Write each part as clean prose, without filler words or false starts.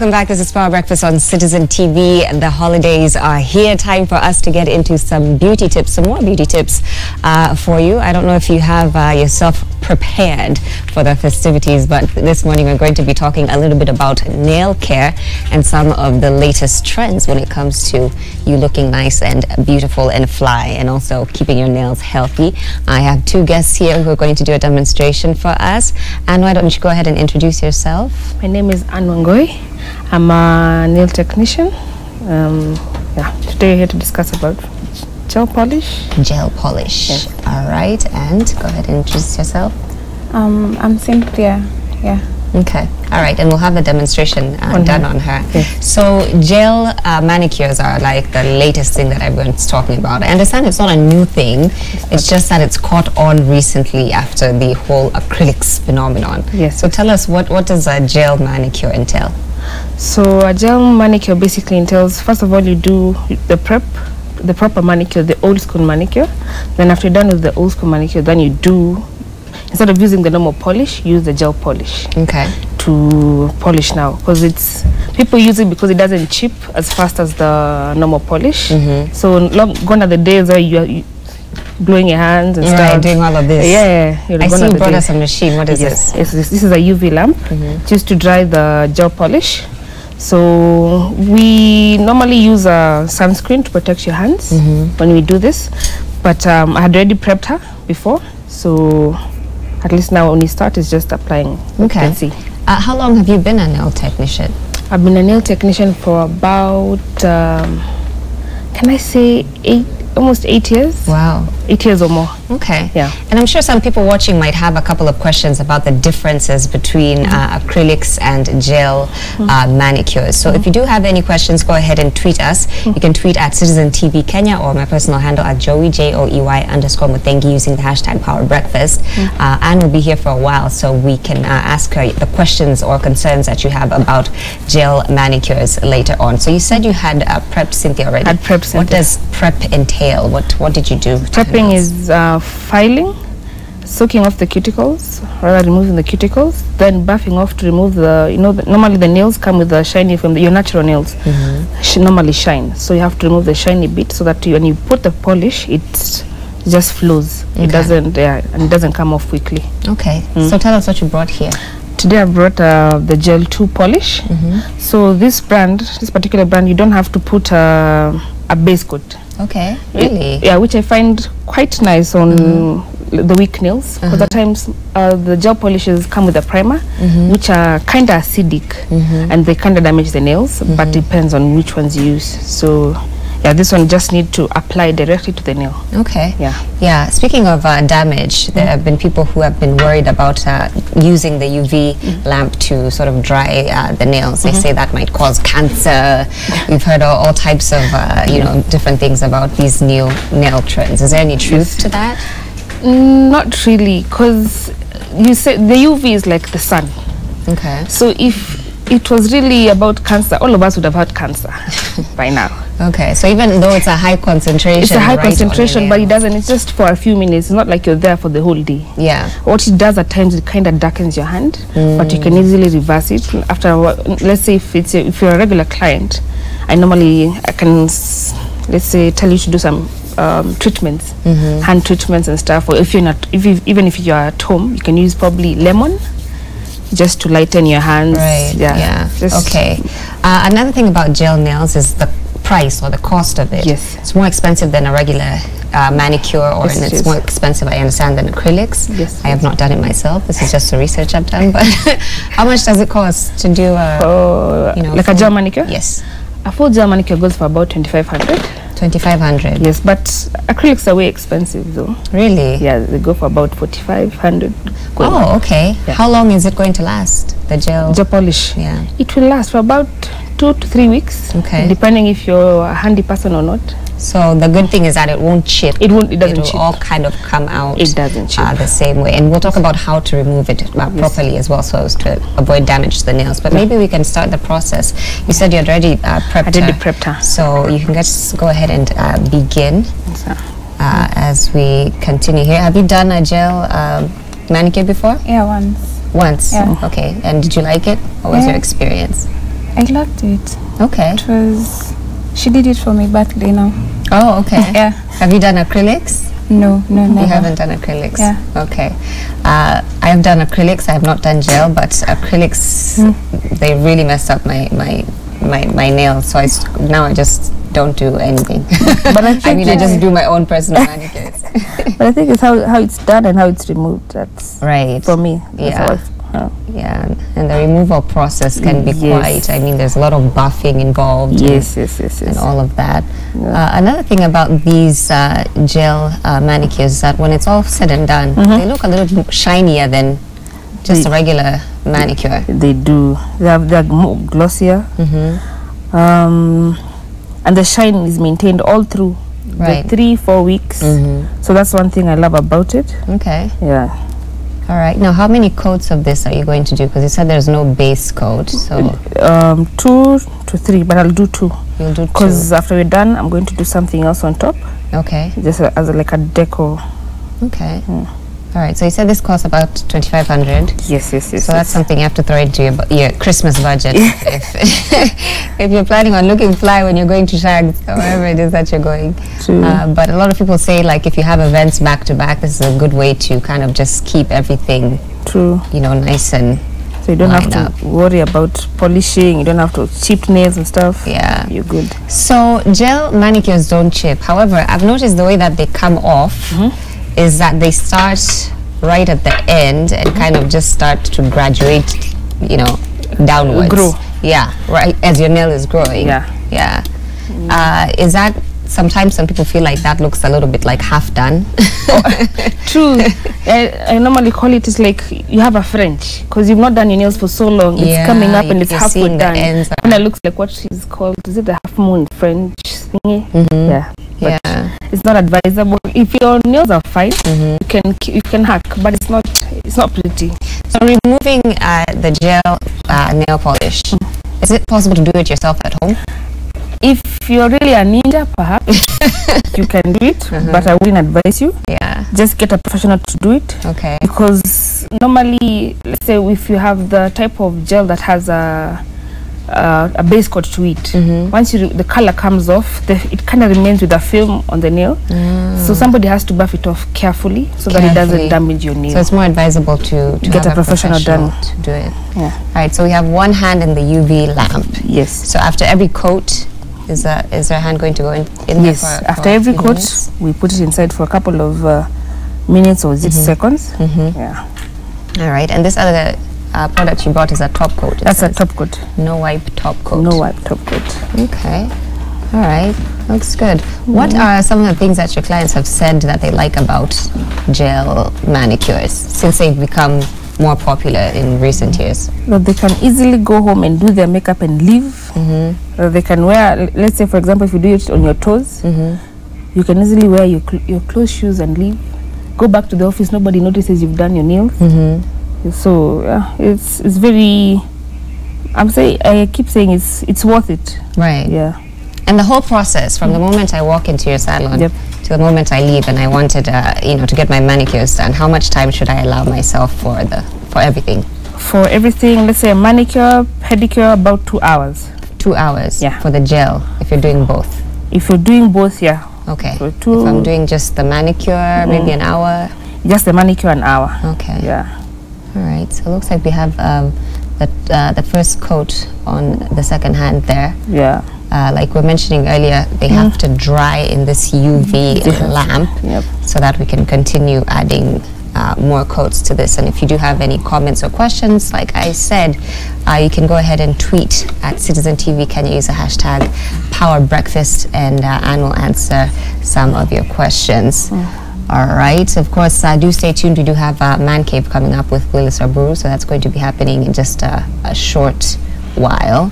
Welcome back. This is Power Breakfast on Citizen TV. The holidays are here. Time for us to get into some beauty tips, some more beauty tips for you. I don't know if you have yourself prepared for the festivities, but this morning we're going to be talking a little bit about nail care and some of the latest trends when it comes to you looking nice and beautiful and fly, and also keeping your nails healthy. I have two guests here who are going to do a demonstration for us. And why don't you go ahead and introduce yourself? My name is Anne Wangoi. I'm a nail technician. Today we're here to discuss about gel polish. Gel polish. Yes. All right, and go ahead and introduce yourself. I'm Cynthia. Yeah. Okay. All right, and we'll have the demonstration done on her. Yes. So gel manicures are like the latest thing that everyone's talking about. I understand it's not a new thing. It's just that it's caught on recently after the whole acrylics phenomenon. Yes. So tell us, what does a gel manicure entail? So a gel manicure basically entails, first of all, you do the proper manicure, the old school manicure. Then after you're done with the old school manicure, then you do, instead of using the normal polish, use the gel polish. Okay. To polish now, because people use it because it doesn't chip as fast as the normal polish. So gone are the days where you blowing your hands and stuff. Doing all of this. Yeah. I see you brought us a machine. What is this? this? Yes, this is a UV lamp, just to dry the gel polish. So we normally use a sunscreen to protect your hands when we do this. But I had already prepped her before, so at least now when you start, it's just applying. Okay. You can see. How long have you been a nail technician? I've been a nail technician for about, can I say almost 8 years? Wow. 8 years or more. Okay. Yeah. And I'm sure some people watching might have a couple of questions about the differences between acrylics and gel manicures. So if you do have any questions, go ahead and tweet us. You can tweet at Citizen TV Kenya or my personal handle at Joey, Joey_Muthengi, using the hashtag Power Breakfast. Anne will be here for a while, so we can ask her the questions or concerns that you have about gel manicures later on. So you said you had prepped Cynthia already. I'd prepped Cynthia. What does prep entail? What did you do? Prepping is filing, soaking off the cuticles, rather removing the cuticles, then buffing off to remove the, normally the nails come with the shiny from your natural nails, normally shine. So you have to remove the shiny bit so that when you put the polish, it just flows. Okay. It doesn't, and it doesn't come off quickly. Okay. So tell us what you brought here. Today I brought the Gel 2 polish. So this particular brand, you don't have to put a base coat. Okay, really? Yeah, which I find quite nice on the weak nails. Because at times the gel polishes come with a primer, which are kind of acidic, and they kind of damage the nails, but depends on which ones you use. So yeah, this one just need to apply directly to the nail. Okay. Yeah. Yeah. Speaking of damage, there have been people who have been worried about using the UV lamp to sort of dry the nails. They say that might cause cancer. We've heard all types of different things about these new nail trends. Is there any truth to that? Not really, because you say the UV is like the sun. Okay. So if it was really about cancer, all of us would have had cancer by now. Okay, so even though it's a high concentration, it's a high right, concentration, but it doesn't. It's just for a few minutes. It's not like you're there for the whole day. Yeah. What it does at times, it kind of darkens your hand, but you can easily reverse it after a while. Let's say if you're a regular client, I can let's say tell you to do some treatments, hand treatments and stuff. Or if you're not, even if you're at home, you can use probably lemon, just to lighten your hands. Right. Yeah. Okay. Another thing about gel nails is the price or the cost of it. Yes. It's more expensive than a regular manicure, or Yes, it's more expensive, I understand, than acrylics. Yes. I have not done it myself. This is just the research I've done. But how much does it cost to do a like a gel manicure? Yes. A full gel manicure goes for about 2,500. 2,500. Yes, but acrylics are way expensive though. Really? Yeah, they go for about 4,500. Oh, okay. Yeah. How long is it going to last, the gel? Gel polish. Yeah. It will last for about 2 to 3 weeks. Okay. Depending if you're a handy person or not. So the good thing is that it won't chip. It doesn't will chip. all kind of come out. It doesn't chip. The same way. And we'll talk about how to remove it properly as well, so as to avoid damage to the nails. But maybe we can start the process. You said you had already prepped her. I already prepped her. So you can just go ahead and begin So, as we continue here. Have you done a gel manicure before? Yeah, once. Once? Yeah. Okay. And did you like it? What was your experience? I loved it. Okay. It was. She did it for my birthday now. Oh, okay. Yeah. Have you done acrylics? No, never. You haven't done acrylics? Yeah. Okay. I have done acrylics. I have not done gel, but acrylics, they really messed up my nails. So now I just don't do anything. But I think I just do my own personal manicures. But I think it's how it's done and how it's removed. That's Right. for me. That's Yeah. Yeah, and the removal process can be Yes. quite, I mean, there's a lot of buffing involved. Yes. And all of that. Yeah. Another thing about these gel manicures is that when it's all said and done, they look a little shinier than just a regular manicure. They do. They're more glossier. And the shine is maintained all through Right. the 3-4 weeks. So that's one thing I love about it. Okay. Yeah. All right. Now, how many coats of this are you going to do? Because you said there's no base coat, so 2 to 3, but I'll do 2. you'll do 2. Because after we're done, I'm going to do something else on top, Okay. just as like a deco. Okay. All right. So you said this costs about 2,500. Yes. So that's something you have to throw into your Christmas budget if you're planning on looking fly when you're going to Shags, however it is that you're going. True. But a lot of people say, like, if you have events back to back, this is a good way to kind of just keep everything, True. nice and So you don't have lined to worry about polishing. You don't have to chip nails and stuff. Yeah. You're good. So gel manicures don't chip. However, I've noticed the way that they come off is that they start right at the end and kind of just start to graduate, downwards. Grow. Yeah, right as your nail is growing. Yeah. Is that sometimes some people feel like that looks a little bit like half done? True. I normally call it, it's like you have a French, because you've not done your nails for so long. Yeah, It's coming up and it's you're halfway seeing the done. ends are- And it looks like what she's called, is it the half moon French thingy? Yeah. But Yeah. it's not advisable. If your nails are fine, you can hack, but it's not pretty. So removing the gel nail polish, is it possible to do it yourself at home? If you're really a ninja, perhaps you can do it, but I wouldn't advise you. Yeah. Just get a professional to do it. Okay. Because normally, let's say if you have the type of gel that has a base coat to it, once the color comes off, it kind of remains with a film on the nail. So somebody has to buff it off carefully so that it doesn't damage your nail. So it's more advisable to get have a professional done to do it. Yeah. All right. So we have one hand in the UV lamp. Yes. So after every coat, is their hand going to go in there? Yes. For After a every few coat, minutes? we put it inside for a couple of minutes or seconds. Yeah. All right. And this other product you brought is a top coat. That's a top coat. No wipe top coat. No wipe top coat. Okay. All right. Looks good. What are some of the things that your clients have said that they like about gel manicures since they've become more popular in recent years? That they can easily go home and do their makeup and leave. They can wear, let's say for example, if you do it on your toes, you can easily wear your closed shoes and leave. Go back to the office, nobody notices you've done your nails. So yeah, it's very, I keep saying it's worth it. Right. Yeah. And the whole process, from the moment I walk into your salon to the moment I leave, and I wanted, to get my manicures done, how much time should I allow myself for everything? For everything, let's say a manicure, pedicure, about 2 hours. 2 hours. Yeah. For the gel, if you're doing both. If you're doing both, yeah. Okay. So If I'm doing just the manicure, maybe an hour. just the manicure, an hour. Okay. Yeah. All right. So it looks like we have the first coat on the second hand there. Yeah. Like we're mentioning earlier, they have to dry in this UV lamp Yep. so that we can continue adding more coats to this. And if you do have any comments or questions, like I said, you can go ahead and tweet at Citizen TV Kenya. Use the hashtag Power Breakfast, and Anne will answer some of your questions. All right. Of course, do stay tuned. We do have Man Cave coming up with Willis Aburu, so that's going to be happening in just a short while.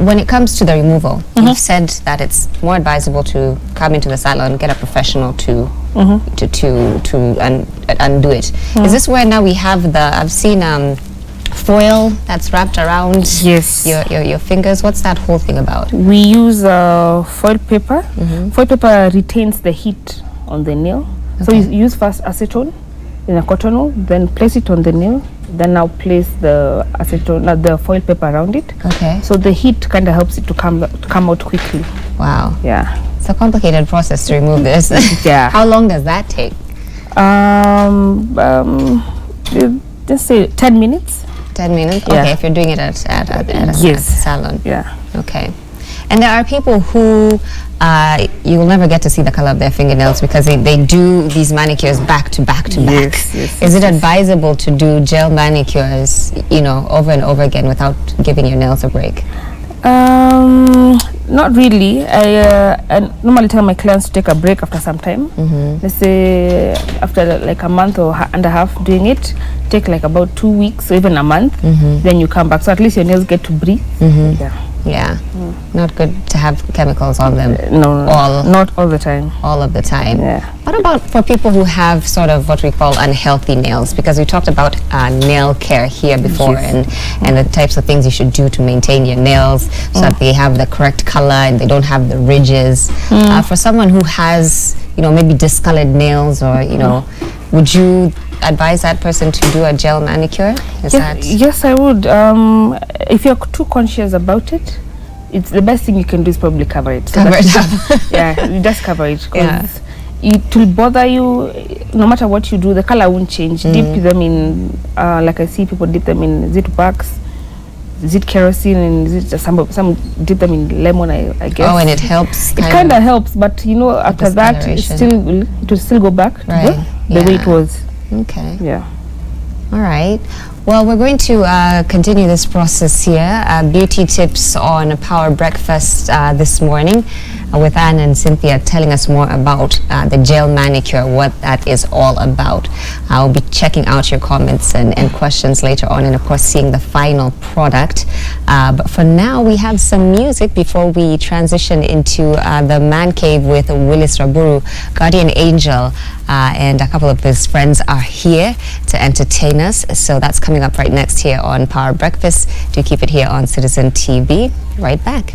When it comes to the removal, you've said that it's more advisable to come into the salon, get a professional to undo it. Is this where now we have I've seen foil that's wrapped around Yes. your fingers? What's that whole thing about? We use foil paper. Foil paper retains the heat on the nail. So you use first acetone in a cotton wool, then place it on the nail, then now place the acetone, the foil paper around it. Okay. So the heat kind of helps it to come out quickly. Wow. Yeah. It's a complicated process to remove this. Yeah. How long does that take? Just say 10 minutes. 10 minutes? Yeah. Okay, if you're doing it at a Yes. salon. Yeah. Okay. And there are people who you will never get to see the color of their fingernails because they do these manicures back to back to back. Yes, Is it advisable to do gel manicures, you know, over and over again without giving your nails a break? Not really. I normally tell my clients to take a break after some time. Let's say after like a month or and a half doing it, take like about 2 weeks or even a month. Then you come back, so at least your nails get to breathe. Yeah. Yeah. Not good to have chemicals on them. No, not all the time. All of the time. Yeah. What about for people who have sort of what we call unhealthy nails? Because we talked about nail care here before, and the types of things you should do to maintain your nails so that they have the correct color and they don't have the ridges. For someone who has, you know, maybe discolored nails, or you know, would you advise that person to do a gel manicure? Yes, I would. If you're too conscious about it, it's the best thing you can do is probably cover it. Cover it up. Yeah, you just cover it, because it will bother you no matter what you do. The color won't change. Dip them in, like I see people dip them in zit wax, zit kerosene, and some dip them in lemon. I guess. Oh, and it helps. It kind of helps, but you know, after that, it will still go back to the way it was. Okay. Yeah. All right. Well, we're going to continue this process here. Beauty tips on Power Breakfast this morning with Anne and Cynthia telling us more about the gel manicure, what that is all about. I'll be checking out your comments and questions later on, and of course seeing the final product. But for now, we have some music before we transition into the Man Cave with Willis Raburu. Guardian Angel and a couple of his friends are here to entertain us. So that's coming up right next here on Power Breakfast. Do keep it here on Citizen TV. Right back.